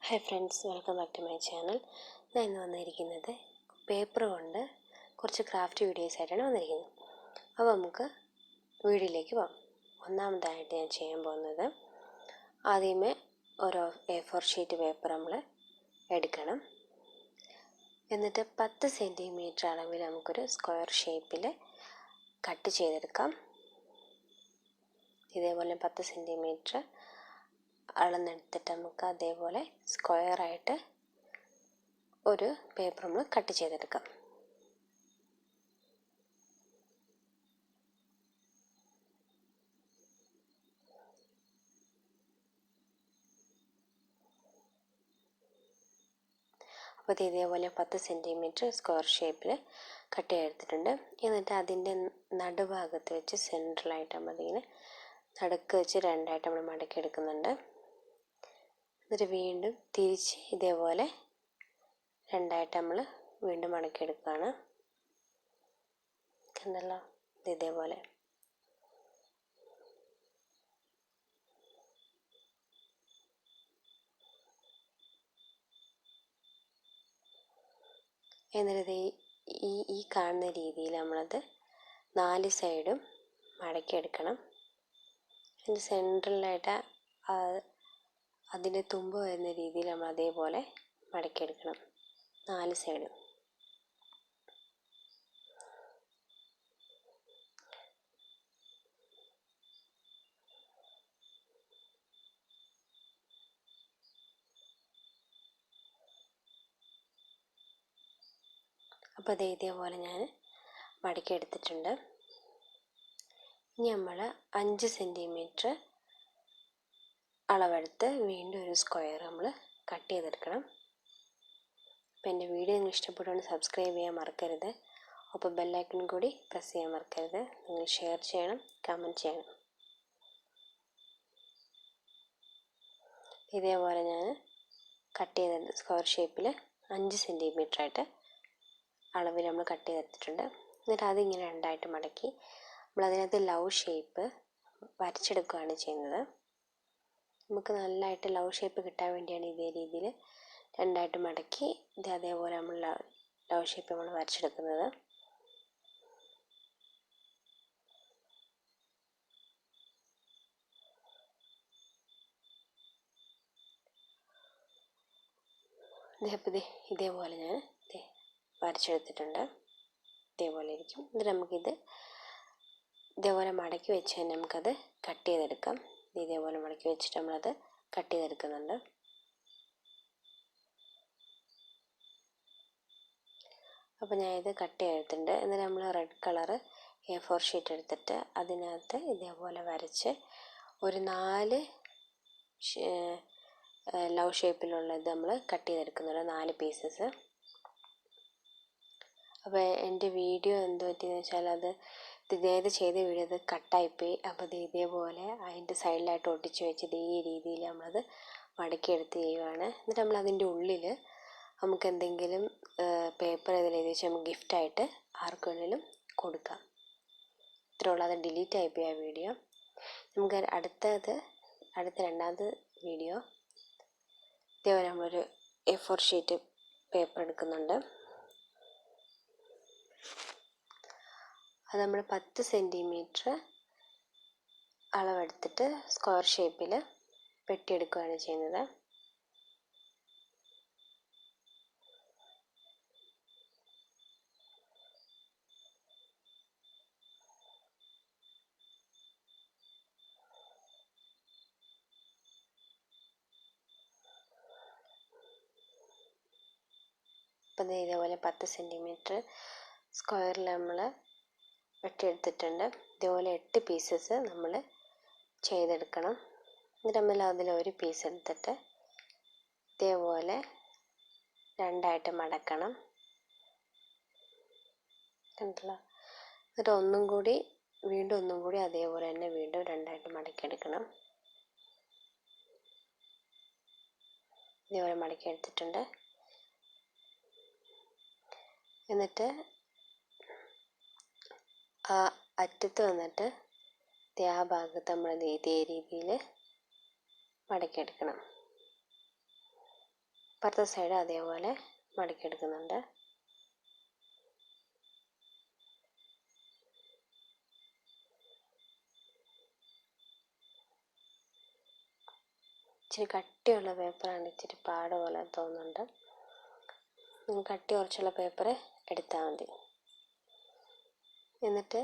Hi friends, welcome back to my channel. ഞാൻ ഇന്ന് വന്നിരിക്കുന്നത് പേപ്പർ കൊണ്ട് കുറച്ച് ക്രാഫ്റ്റ് വീഡിയോസ് ആയിട്ടാണ് വന്നിരിക്കുന്നത്. അപ്പോൾ നമുക്ക് വീഡിയോയിലേക്ക് പോകാം. ഒന്നാമതായിട്ട് ഞാൻ ചെയ്യാൻ പോകുന്നത് ആദ്യമേ ഒരു A4 ഷീറ്റ് പേപ്പർ നമ്മൾ എടുക്കണം. എന്നിട്ട് 10 സെൻറ്റിമീറ്റർ അളവിൽ നമുക്കൊരു സ്ക്വയർ ഷേപ്പിൽ കട്ട് ചെയ്തെടുക്കാം. ഇതേപോലെ 10 സെൻറ്റിമീറ്റർ അളന്നെടുത്തിട്ട് നമുക്ക് അതേപോലെ സ്ക്വയറായിട്ട് ഒരു പേപ്പർ നമ്മൾ കട്ട് ചെയ്തെടുക്കാം. അപ്പോൾ ഇതേപോലെ 10 സെൻറ്റിമീറ്റർ സ്ക്വയർ ഷേപ്പിൽ കട്ട് ചെയ്തെടുത്തിട്ടുണ്ട്. എന്നിട്ട് അതിൻ്റെ നടുഭാഗത്ത് വെച്ച് സെൻട്രലായിട്ട് നമ്മളിങ്ങനെ നടുക്ക് വെച്ച് രണ്ടായിട്ട് നമ്മൾ മടക്കി എടുക്കുന്നുണ്ട്. എന്നിട്ട് വീണ്ടും തിരിച്ച് ഇതേപോലെ രണ്ടായിട്ട് നമ്മൾ വീണ്ടും മടക്കിയെടുക്കുകയാണ്. കണ്ടല്ലോ, ഇതേപോലെ. എന്നിട്ട് ഈ കാണുന്ന രീതിയിൽ നമ്മളത് 4 സൈഡും മടക്കിയെടുക്കണം. അതിൻ്റെ സെൻട്രലായിട്ട് അതിൻ്റെ തുമ്പ് വരുന്ന രീതിയിൽ നമ്മൾ അതേപോലെ മടക്കിയെടുക്കണം 4 സൈഡും. അപ്പോൾ ഇതേപോലെ ഞാൻ മടക്കിയെടുത്തിട്ടുണ്ട്. ഇനി നമ്മൾ 5 സെൻറ്റിമീറ്റർ അളവെടുത്ത് വീണ്ടും ഒരു സ്ക്വയർ നമ്മൾ കട്ട് ചെയ്തെടുക്കണം. അപ്പോൾ എൻ്റെ വീഡിയോ നിങ്ങൾ ഇഷ്ടപ്പെടുകയാണെങ്കിൽ സബ്സ്ക്രൈബ് ചെയ്യാൻ മറക്കരുത്. അപ്പോൾ ബെല്ലൈക്കൺ കൂടി പ്രസ് ചെയ്യാൻ മറക്കരുത്. നിങ്ങൾ ഷെയർ ചെയ്യണം, കമൻറ്റ് ചെയ്യണം. ഇതേപോലെ ഞാൻ കട്ട് ചെയ്ത് സ്ക്വയർ ഷേപ്പിൽ 5 സെൻറ്റിമീറ്റർ ആയിട്ട് അളവിൽ നമ്മൾ കട്ട് ചെയ്തെടുത്തിട്ടുണ്ട്. എന്നിട്ട് അതിങ്ങനെ രണ്ടായിട്ട് മടക്കി നമ്മളതിനകത്ത് ലവ് ഷേപ്പ് വരച്ചെടുക്കുകയാണ് ചെയ്യുന്നത്. നമുക്ക് നല്ലതായിട്ട് ലവ് ഷേപ്പ് കിട്ടാൻ വേണ്ടിയാണ് ഇതേ രീതിയിൽ രണ്ടായിട്ട് മടക്കി അതേപോലെ നമ്മൾ ലവ് ഷേപ്പ് നമ്മൾ വരച്ചെടുക്കുന്നത്. ഇതേപോലെ ഞാൻ വരച്ചെടുത്തിട്ടുണ്ട്. ഇതേപോലെ ഇരിക്കും. എന്നിട്ട് നമുക്കിത് ഇതേപോലെ മടക്കി വെച്ച് തന്നെ നമുക്കത് കട്ട് ചെയ്തെടുക്കാം. ഇതേപോലെ മടക്കി വെച്ചിട്ട് നമ്മളത് കട്ട് ചെയ്തെടുക്കുന്നുണ്ട്. അപ്പോൾ ഞാൻ ഇത് കട്ട് ചെയ്തിട്ടുണ്ട്. എന്നിട്ട് നമ്മൾ റെഡ് കളറ് A4 ഷീറ്റ് എടുത്തിട്ട് അതിനകത്ത് ഇതേപോലെ വരച്ച് ഒരു 4 ലവ് ഷേപ്പിലുള്ളത് നമ്മൾ കട്ട് ചെയ്തെടുക്കുന്നുണ്ട്, 4 പീസസ്. അപ്പോൾ എൻ്റെ വീഡിയോ എന്ത് പറ്റിയെന്ന് വെച്ചാൽ നേരത്തെ ചെയ്ത വീഡിയോ അത് കട്ടായിപ്പോയി. അപ്പോൾ ഇതേപോലെ അതിൻ്റെ സൈഡിലായിട്ട് ഒട്ടിച്ച് വെച്ച് ഈ രീതിയിൽ നമ്മളത് മടക്കിയെടുത്ത് ചെയ്യുകയാണ്. എന്നിട്ട് നമ്മൾ അതിൻ്റെ ഉള്ളിൽ നമുക്ക് എന്തെങ്കിലും പേപ്പർ ഇതിലെഴുതി വെച്ച് നമുക്ക് ഗിഫ്റ്റായിട്ട് ആർക്ക് വേണമെങ്കിലും കൊടുക്കാം. ഇത്രയുള്ള അത് ഡിലീറ്റ് ആയിപ്പോയി ആ വീഡിയോ. നമുക്ക് അടുത്ത രണ്ടാമത്തെ വീഡിയോ ഇതേപോലെ നമ്മളൊരു A4 ഷീറ്റ് പേപ്പർ എടുക്കുന്നുണ്ട്. അത് നമ്മൾ 10 സെൻറ്റിമീറ്റർ അളവെടുത്തിട്ട് സ്ക്വയർ ഷേപ്പിൽ വെട്ടിയെടുക്കുകയാണ് ചെയ്യുന്നത്. അപ്പം ഇതേപോലെ 10 സെൻറ്റിമീറ്റർ സ്ക്വയറിൽ നമ്മൾ വെട്ടിയെടുത്തിട്ടുണ്ട്. ഇതേപോലെ 8 പീസസ് നമ്മൾ ചെയ്തെടുക്കണം. എന്നിട്ട് നമ്മൾ അതിലൊരു പീസ് എടുത്തിട്ട് ഇതേപോലെ രണ്ടായിട്ട് മടക്കണം. കണ്ടല്ലോ. എന്നിട്ട് വീണ്ടും ഒന്നും കൂടി അതേപോലെ തന്നെ വീണ്ടും രണ്ടായിട്ട് മടക്കിയെടുക്കണം. ഇതേപോലെ മടക്കിയെടുത്തിട്ടുണ്ട്. എന്നിട്ട് ആ അറ്റത്ത് വന്നിട്ട് ആ ഭാഗത്ത് നമ്മൾ ഇതേ രീതിയിൽ മടക്കിയെടുക്കണം. ഇപ്പുറത്തെ സൈഡ് അതേപോലെ മടക്കിയെടുക്കുന്നുണ്ട്. ഇച്ചിരി കട്ടിയുള്ള പേപ്പറാണ്, ഇച്ചിരി പാട് പോലെ തോന്നുന്നുണ്ട്. കട്ടി കുറച്ചുള്ള പേപ്പർ എടുത്താൽ മതി. എന്നിട്ട്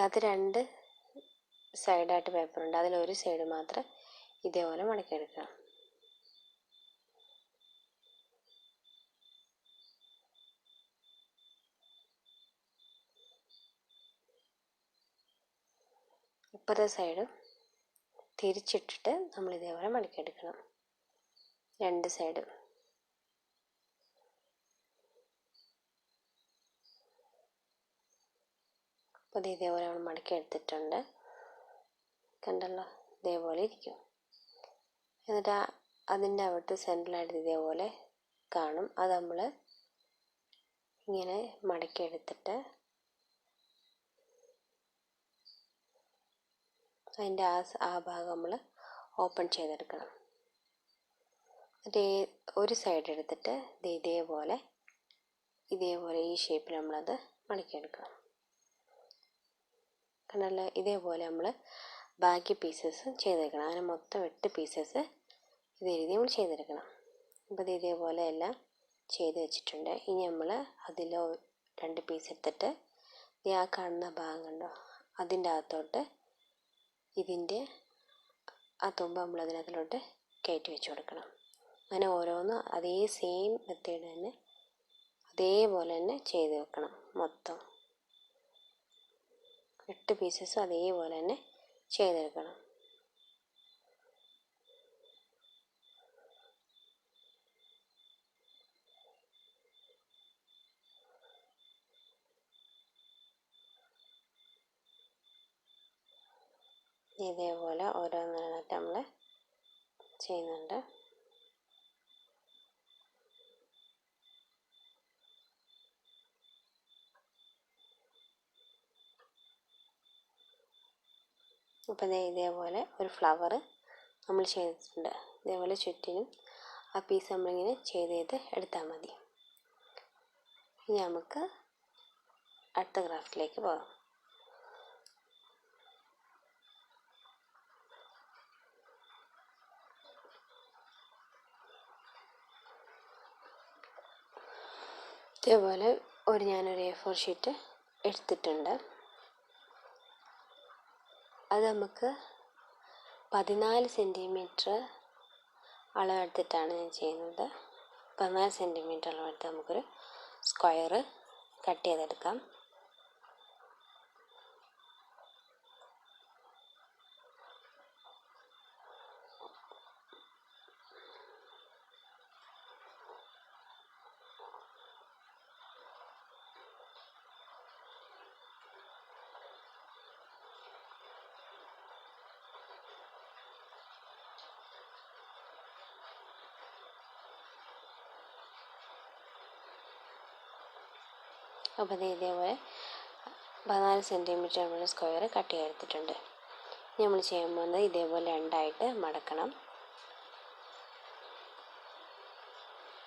അത് 2 സൈഡായിട്ട് പേപ്പറുണ്ട്, അതിലൊരു സൈഡ് മാത്രം ഇതേപോലെ മടക്കിയെടുക്കാം. ഇപ്പുറത്തെ സൈഡും തിരിച്ചിട്ടിട്ട് നമ്മൾ ഇതേപോലെ മടക്കിയെടുക്കണം, 2 സൈഡും. അപ്പോൾ ഇതേപോലെ നമ്മൾ മടക്കിയെടുത്തിട്ടുണ്ട്, കണ്ടല്ലോ, ഇതേപോലെ ഇരിക്കും. എന്നിട്ട് അതിൻ്റെ അവിടുത്തെ സെൻറ്ററിലായിട്ട് ഇതേപോലെ കാണും, അത് നമ്മൾ ഇങ്ങനെ മടക്കിയെടുത്തിട്ട് അതിൻ്റെ ആ ഭാഗം നമ്മൾ ഓപ്പൺ ചെയ്തെടുക്കണം. എന്നിട്ട് ഒരു സൈഡ് എടുത്തിട്ട് ഇതേപോലെ ഈ ഷേപ്പിൽ നമ്മളത് മടക്കിയെടുക്കണം. കണ്ടല്ലോ, ഇതേപോലെ നമ്മൾ ബാക്കി പീസസ് ചെയ്തെടുക്കണം. അങ്ങനെ മൊത്തം 8 പീസസ് ഇതേ രീതി നമ്മൾ ചെയ്തെടുക്കണം. അപ്പോൾ ഇതേപോലെ എല്ലാം ചെയ്ത് വെച്ചിട്ടുണ്ട്. ഇനി നമ്മൾ അതിൽ 2 പീസ് എടുത്തിട്ട് ആ കാണുന്ന ഭാഗം കണ്ടോ, അതിൻ്റെ അകത്തോട്ട് ഇതിൻ്റെ ആ തുമ്പ് നമ്മൾ അതിനകത്തോട്ട് കയറ്റി വെച്ച് കൊടുക്കണം. അങ്ങനെ ഓരോന്നും അതേ സെയിം മെത്തേഡ് തന്നെ അതേപോലെ തന്നെ ചെയ്ത് വെക്കണം. മൊത്തം 8 പീസസും അതേപോലെ തന്നെ ചെയ്തെടുക്കണം. ഇതേപോലെ ഓരോന്നിനായിട്ട് നമ്മൾ ചെയ്യുന്നുണ്ട്. അപ്പോൾ ഇതേപോലെ ഒരു ഫ്ലവർ നമ്മൾ ചെയ്തിട്ടുണ്ട്. ഇതേപോലെ ചുറ്റിനും ആ പീസ് നമ്മളിങ്ങനെ ചെയ്ത് എടുത്താൽ മതി. ഇനി നമുക്ക് അടുത്ത ക്രാഫ്റ്റിലേക്ക് പോകാം. ഇതേപോലെ ഞാനൊരു A4 ഷീറ്റ് എടുത്തിട്ടുണ്ട്. അത് നമുക്ക് 14 സെൻറ്റിമീറ്റർ അളവെടുത്തിട്ടാണ് ഞാൻ ചെയ്യുന്നത്. 14 സെൻറ്റിമീറ്റർ അളവെടുത്ത് നമുക്കൊരു സ്ക്വയർ കട്ട് ചെയ്തെടുക്കാം. അപ്പോൾ ഇതേപോലെ 14 സെൻറ്റിമീറ്റർ നമ്മൾ സ്ക്വയർ കട്ട് ചെയ്തെടുത്തിട്ടുണ്ട്. ഇനി നമ്മൾ ചെയ്യാൻ പോകുന്നത് ഇതേപോലെ 2 ആയിട്ട് മടക്കണം.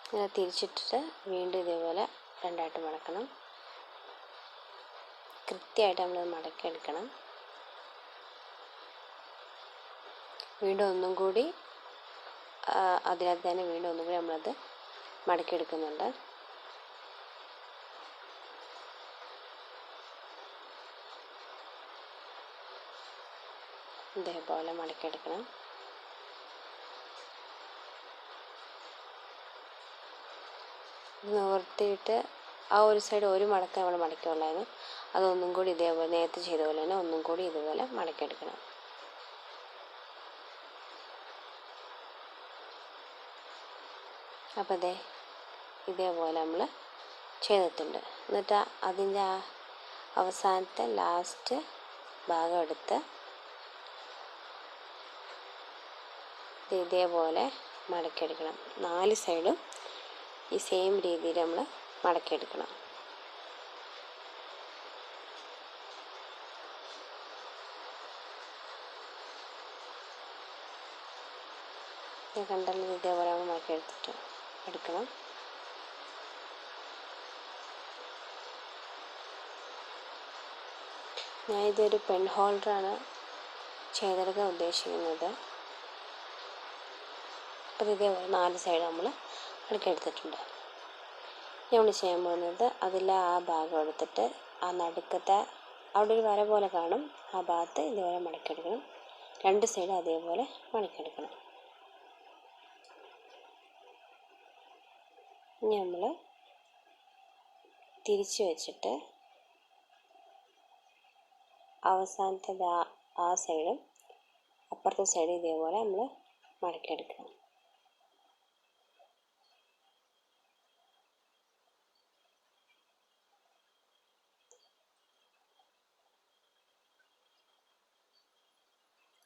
ഇങ്ങനെ തിരിച്ചിട്ടിട്ട് വീണ്ടും ഇതേപോലെ 2 ആയിട്ട് മടക്കണം. കൃത്യമായിട്ട് നമ്മൾ മടക്കിയെടുക്കണം. വീണ്ടും ഒന്നും കൂടി അതിനകത്ത് തന്നെ വീണ്ടും ഒന്നും കൂടി നമ്മളത് മടക്കിയെടുക്കുന്നുണ്ട്. ഇതേപോലെ മടക്കിയെടുക്കണം. നിവർത്തിയിട്ട് ആ ഒരു സൈഡ് ഒരു മടക്കം നമ്മൾ മടക്കിയുള്ളായിരുന്നു, അതൊന്നും കൂടി ഇതേപോലെ നേരത്തെ ചെയ്ത പോലെ തന്നെ ഒന്നും കൂടി ഇതുപോലെ മടക്കിയെടുക്കണം. അപ്പോൾ ഇതേപോലെ നമ്മൾ ചെയ്തിട്ടുണ്ട്. എന്നിട്ട് അതിൻ്റെ അവസാനത്തെ ലാസ്റ്റ് ഭാഗം എടുത്ത് ഇതേപോലെ മടക്കിയെടുക്കണം. 4 സൈഡും ഈ സെയിം രീതിയിൽ നമ്മൾ മടക്കിയെടുക്കണം. കണ്ടല്ലോ, ഇതേപോലെ നമ്മൾ മടക്കിയെടുത്തിട്ട് ഞാൻ ഇതൊരു പെൻ ഹോൾഡറാണ് ചെയ്തെടുക്കാൻ ഉദ്ദേശിക്കുന്നത്. അപ്പോൾ ഇതേപോലെ 4 സൈഡ് നമ്മൾ മടക്കിയെടുത്തിട്ടുണ്ട്. നമ്മൾ ചെയ്യാൻ പോകുന്നത് അതിലെ ആ ഭാഗം എടുത്തിട്ട് ആ നടുക്കത്തെ അവിടെ ഒരു വര പോലെ കാണും, ആ ഭാഗത്ത് ഇതേപോലെ മടക്കിയെടുക്കണം. 2 സൈഡ് അതേപോലെ മടക്കിയെടുക്കണം. ഇനി നമ്മൾ തിരിച്ച് വെച്ചിട്ട് അവസാനത്തെ ആ സൈഡും അപ്പുറത്തെ സൈഡും ഇതേപോലെ നമ്മൾ മടക്കിയെടുക്കണം.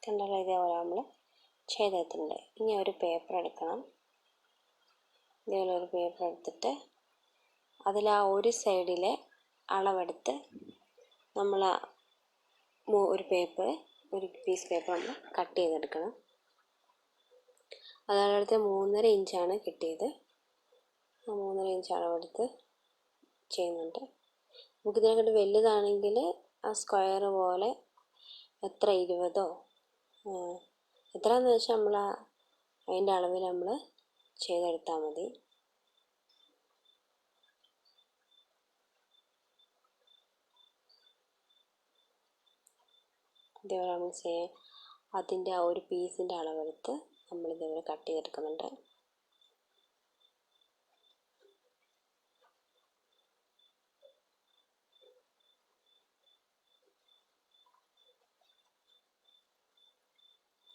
കണ്ടല്ലോ, ഇതേപോലെ നമ്മൾ ചെയ്തെടുത്തിട്ടുണ്ട്. ഇനി ഒരു പേപ്പർ എടുക്കണം. ഇതേപോലെ ഒരു പേപ്പർ എടുത്തിട്ട് അതിൽ ആ ഒരു സൈഡിലെ അളവെടുത്ത് നമ്മൾ ഒരു പീസ് പേപ്പർ നമ്മൾ കട്ട് ചെയ്തെടുക്കണം. അതടുത്ത് 3.5 ഇഞ്ചാണ് കിട്ടിയത്. ആ 3.5 ഇഞ്ച് അളവെടുത്ത് ചെയ്യുന്നുണ്ട്. നമുക്കിതിനെക്കാട്ട് വലുതാണെങ്കിൽ ആ സ്ക്വയർ പോലെ എത്ര 20 എത്രയാണെന്ന് വെച്ചാൽ നമ്മൾ അതിൻ്റെ അളവിൽ നമ്മൾ ചെയ്തെടുത്താൽ മതി. ഇതേപോലെ നമ്മൾ അതിൻ്റെ ആ ഒരു പീസിൻ്റെ അളവെടുത്ത് നമ്മൾ ഇതേപോലെ കട്ട് ചെയ്തെടുക്കുന്നുണ്ട്.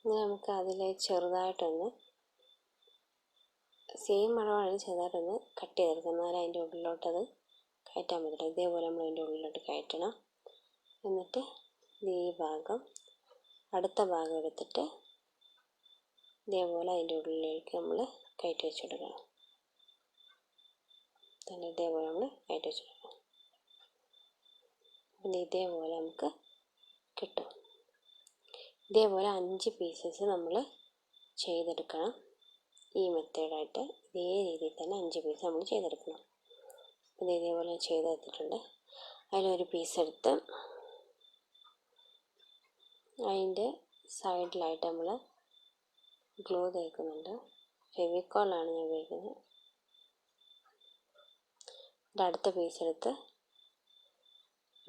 ഇനി നമുക്ക് അതിൽ ചെറുതായിട്ടൊന്ന് സെയിം അളവാണ് ചെറുതായിട്ടൊന്ന് കട്ട് ചെയ്തെടുക്കുക. എന്നാലും അതിൻ്റെ ഉള്ളിലോട്ടത് കയറ്റാൻ പറ്റില്ല. ഇതേപോലെ നമ്മൾ അതിൻ്റെ ഉള്ളിലോട്ട് കയറ്റണം. എന്നിട്ട് ഈ ഭാഗം അടുത്ത ഭാഗം എടുത്തിട്ട് ഇതേപോലെ അതിൻ്റെ ഉള്ളിലേക്ക് നമ്മൾ കയറ്റി വെച്ചെടുക്കണം. തന്നെ ഇതേപോലെ നമ്മൾ കയറ്റി വെച്ചെടുക്കണം. പിന്നെ ഇതേപോലെ നമുക്ക് കിട്ടും. ഇതേപോലെ 5 പീസസ് നമ്മൾ ചെയ്തെടുക്കണം. ഈ മെത്തേഡായിട്ട് ഇതേ രീതിയിൽ തന്നെ 5 പീസ് നമ്മൾ ചെയ്തെടുക്കണം. ഇത് ഇതേപോലെ ചെയ്തെടുത്തിട്ടുണ്ട്. അതിലൊരു പീസ് എടുത്ത് അതിൻ്റെ സൈഡിലായിട്ട് നമ്മൾ ഗ്ലൂ തേക്കുന്നുണ്ട്. ഫെവിക്കോളാണ് ഞാൻ ഉപയോഗിക്കുന്നത്. അടുത്ത പീസ് എടുത്ത്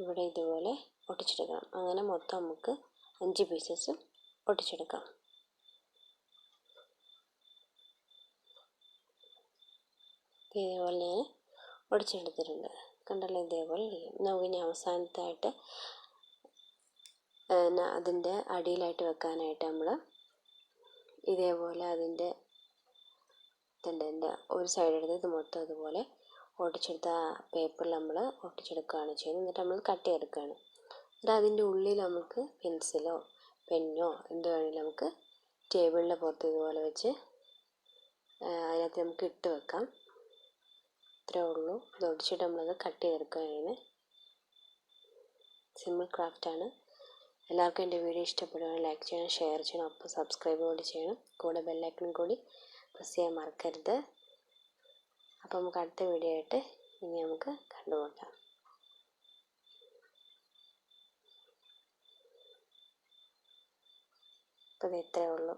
ഇവിടെ ഇതുപോലെ ഒട്ടിച്ചെടുക്കണം. അങ്ങനെ മൊത്തം നമുക്ക് 5 പീസസും ഒട്ടിച്ചെടുക്കാം. ഇതേപോലെ ഞാൻ ഒടിച്ചെടുത്തിട്ടുണ്ട്. കണ്ടല്ലോ, ഇതേപോലെ ഇരിക്കും. നമുക്കിനി അവസാനത്തായിട്ട് അതിൻ്റെ അടിയിലായിട്ട് വെക്കാനായിട്ട് നമ്മൾ ഇതേപോലെ അതിൻ്റെ ഒരു സൈഡ് എടുത്ത് ഇത് മൊത്തം അതുപോലെ ഒട്ടിച്ചെടുത്ത പേപ്പറിൽ നമ്മൾ ഒട്ടിച്ചെടുക്കുകയാണ് ചെയ്യുന്നത്. എന്നിട്ട് നമ്മൾ കട്ട് ചെയ്തെടുക്കുകയാണ്. എന്നിട്ട് അതിൻ്റെ ഉള്ളിൽ നമുക്ക് പെൻസിലോ പെന്നോ എന്ത് വേണമെങ്കിലും നമുക്ക് ടേബിളിൻ്റെ പുറത്ത് ഇതുപോലെ വെച്ച് അതിനകത്ത് നമുക്ക് ഇട്ട് വെക്കാം. ഇത്രേ ഉള്ളൂ. ഇത് ഒടിച്ചിട്ട് നമ്മളത് കട്ട് ചെയ്തെടുക്കുകയാണ്. സിമ്പിൾ ക്രാഫ്റ്റാണ്. എല്ലാവർക്കും എൻ്റെ വീഡിയോ ഇഷ്ടപ്പെടുകയാണെങ്കിൽ ലൈക്ക് ചെയ്യണം, ഷെയർ ചെയ്യണം, ഒപ്പം സബ്സ്ക്രൈബ് കൂടി ചെയ്യണം. കൂടെ ബെല്ലൈക്കൺ കൂടി പ്രസ് ചെയ്യാൻ മറക്കരുത്. അപ്പോൾ നമുക്ക് അടുത്ത വീഡിയോ ആയിട്ട് ഇനി നമുക്ക് കണ്ടുമുട്ടാം. അപ്പോൾ ഇത് ഇത്രയേ ഉള്ളൂ.